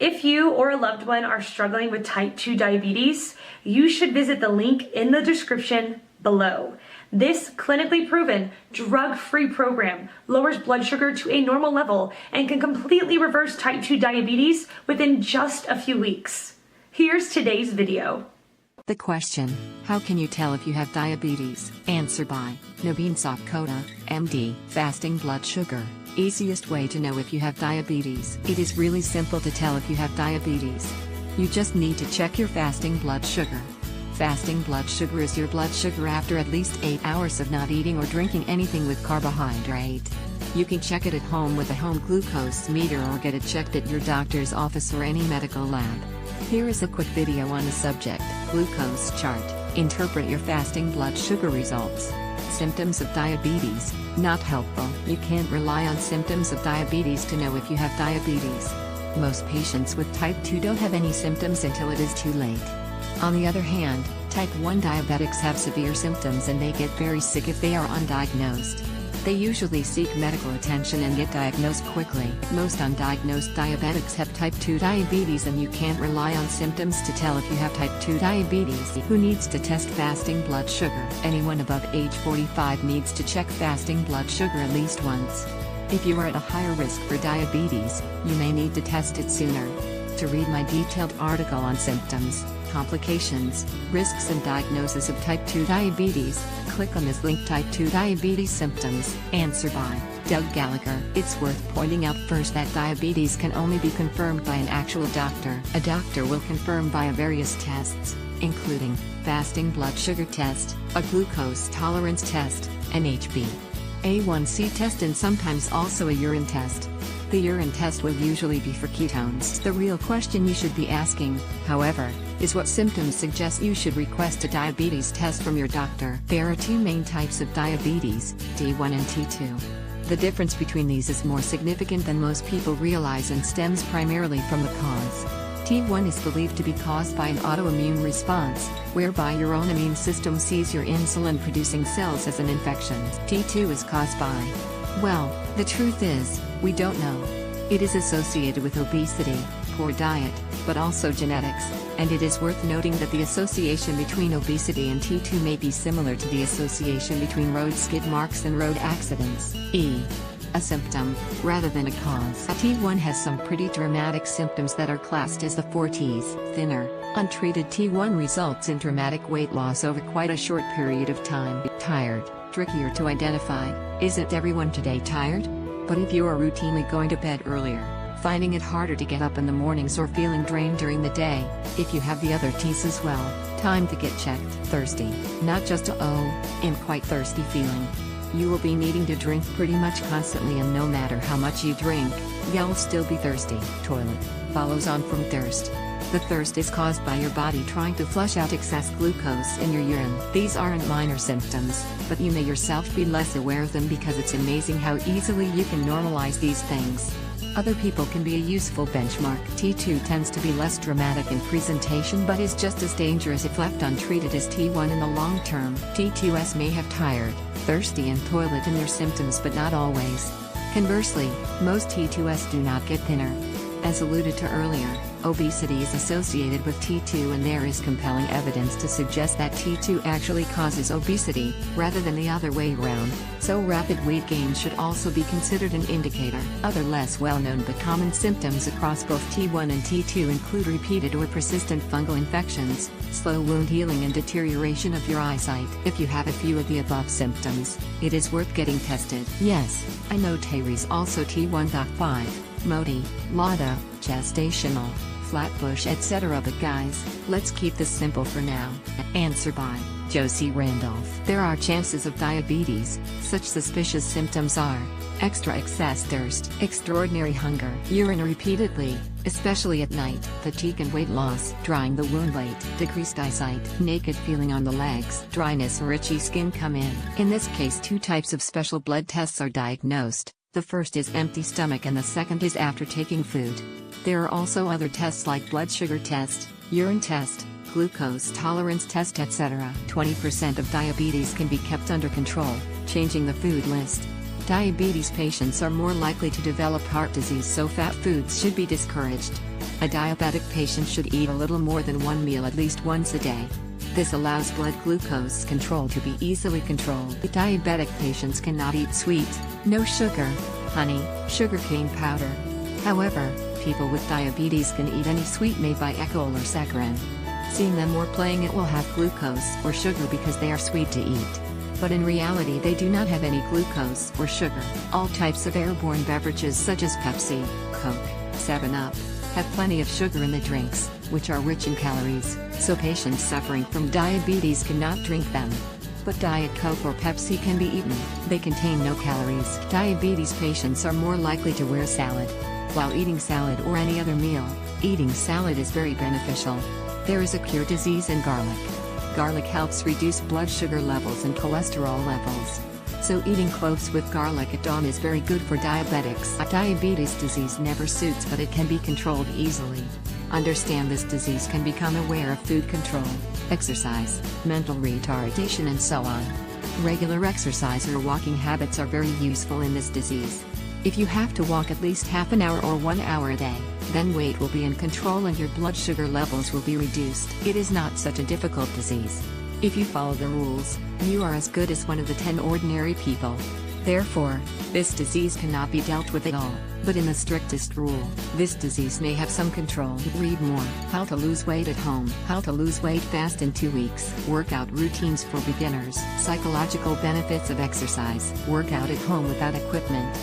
If you or a loved one are struggling with type 2 diabetes, you should visit the link in the description below. This clinically proven, drug-free program lowers blood sugar to a normal level and can completely reverse type 2 diabetes within just a few weeks. Here's today's video. The question, how can you tell if you have diabetes? Answer by Naveen Sopkota, MD. Fasting blood sugar. Easiest way to know if you have diabetes. It is really simple to tell if you have diabetes. You just need to check your fasting blood sugar. Fasting blood sugar is your blood sugar after at least 8 hours of not eating or drinking anything with carbohydrate. You can check it at home with a home glucose meter or get it checked at your doctor's office or any medical lab. Here is a quick video on the subject, glucose chart. Interpret your fasting blood sugar results. Symptoms of diabetes, not helpful. You can't rely on symptoms of diabetes to know if you have diabetes. Most patients with type 2 don't have any symptoms until it is too late. On the other hand, type 1 diabetics have severe symptoms and they get very sick if they are undiagnosed. They usually seek medical attention and get diagnosed quickly. Most undiagnosed diabetics have type 2 diabetes and you can't rely on symptoms to tell if you have type 2 diabetes. Who needs to test fasting blood sugar? Anyone above age 45 needs to check fasting blood sugar at least once. If you are at a higher risk for diabetes, you may need to test it sooner. To read my detailed article on symptoms, complications, risks and diagnosis of type 2 diabetes, click on this link. Type 2 diabetes symptoms. Answer by Doug Gallagher. It's worth pointing out first that diabetes can only be confirmed by an actual doctor. A doctor will confirm via various tests, including fasting blood sugar test, a glucose tolerance test, an HbA1c test and sometimes also a urine test. The urine test will usually be for ketones. The real question you should be asking, however, is what symptoms suggest you should request a diabetes test from your doctor. There are two main types of diabetes, T1 and T2. The difference between these is more significant than most people realize and stems primarily from the cause. T1 is believed to be caused by an autoimmune response, whereby your own immune system sees your insulin-producing cells as an infection. T2 is caused by, well, the truth is, we don't know. It is associated with obesity, poor diet, but also genetics, and it is worth noting that the association between obesity and T2 may be similar to the association between road skid marks and road accidents, a symptom, rather than a cause. T1 has some pretty dramatic symptoms that are classed as the 4 T's. Thinner, untreated T1 results in dramatic weight loss over quite a short period of time. Tired, trickier to identify. Isn't everyone today tired? But if you are routinely going to bed earlier, finding it harder to get up in the mornings or feeling drained during the day, if you have the other T's as well, time to get checked. Thirsty, not just a I'm quite thirsty feeling. You will be needing to drink pretty much constantly and no matter how much you drink, you'll still be thirsty. Toilet, follows on from thirst. The thirst is caused by your body trying to flush out excess glucose in your urine. These aren't minor symptoms, but you may yourself be less aware of them because it's amazing how easily you can normalize these things. Other people can be a useful benchmark. T2 tends to be less dramatic in presentation but is just as dangerous if left untreated as T1 in the long term. T2s may have tired, thirsty and toilet in their symptoms but not always. Conversely, most T2s do not get thinner. As alluded to earlier, obesity is associated with T2 and there is compelling evidence to suggest that T2 actually causes obesity, rather than the other way around, so rapid weight gain should also be considered an indicator. Other less well-known but common symptoms across both T1 and T2 include repeated or persistent fungal infections, slow wound healing and deterioration of your eyesight. If you have a few of the above symptoms, it is worth getting tested. Yes, I know Terry's also T1.5. Modi, LADA, gestational, flatbush etc. But guys, let's keep this simple for now. Answer by Josie Randolph. There are chances of diabetes. Such suspicious symptoms are extra excess thirst, extraordinary hunger, urine repeatedly, especially at night, fatigue and weight loss, drying the wound late, decreased eyesight, naked feeling on the legs, dryness or itchy skin come in. In this case, two types of special blood tests are diagnosed. The first is empty stomach and the second is after taking food. There are also other tests like blood sugar test, urine test, glucose tolerance test etc. 20% of diabetes can be kept under control, changing the food list. Diabetes patients are more likely to develop heart disease, so fat foods should be discouraged. A diabetic patient should eat a little more than one meal at least once a day. This allows blood glucose control to be easily controlled. Diabetic patients cannot eat sweet, no sugar, honey, sugarcane powder. However, people with diabetes can eat any sweet made by Ecol or saccharin. Seeing them or playing it will have glucose or sugar because they are sweet to eat. But in reality they do not have any glucose or sugar. All types of airborne beverages such as Pepsi, Coke, 7-Up, have plenty of sugar in the drinks, which are rich in calories, so patients suffering from diabetes cannot drink them. But Diet Coke or Pepsi can be eaten, they contain no calories. Diabetes patients are more likely to wear salad. While eating salad or any other meal, eating salad is very beneficial. There is a cure disease in garlic. Garlic helps reduce blood sugar levels and cholesterol levels. So eating cloves with garlic at dawn is very good for diabetics. Diabetes disease never suits, but it can be controlled easily. Understand this disease can become aware of food control, exercise, mental retardation and so on. Regular exercise or walking habits are very useful in this disease. If you have to walk at least half an hour or 1 hour a day, then weight will be in control and your blood sugar levels will be reduced. It is not such a difficult disease. If you follow the rules, you are as good as one of the 10 ordinary people. Therefore, this disease cannot be dealt with at all, but in the strictest rule, this disease may have some control. Read more. How to lose weight at home. How to lose weight fast in 2 weeks. Workout routines for beginners. Psychological benefits of exercise. Workout at home without equipment.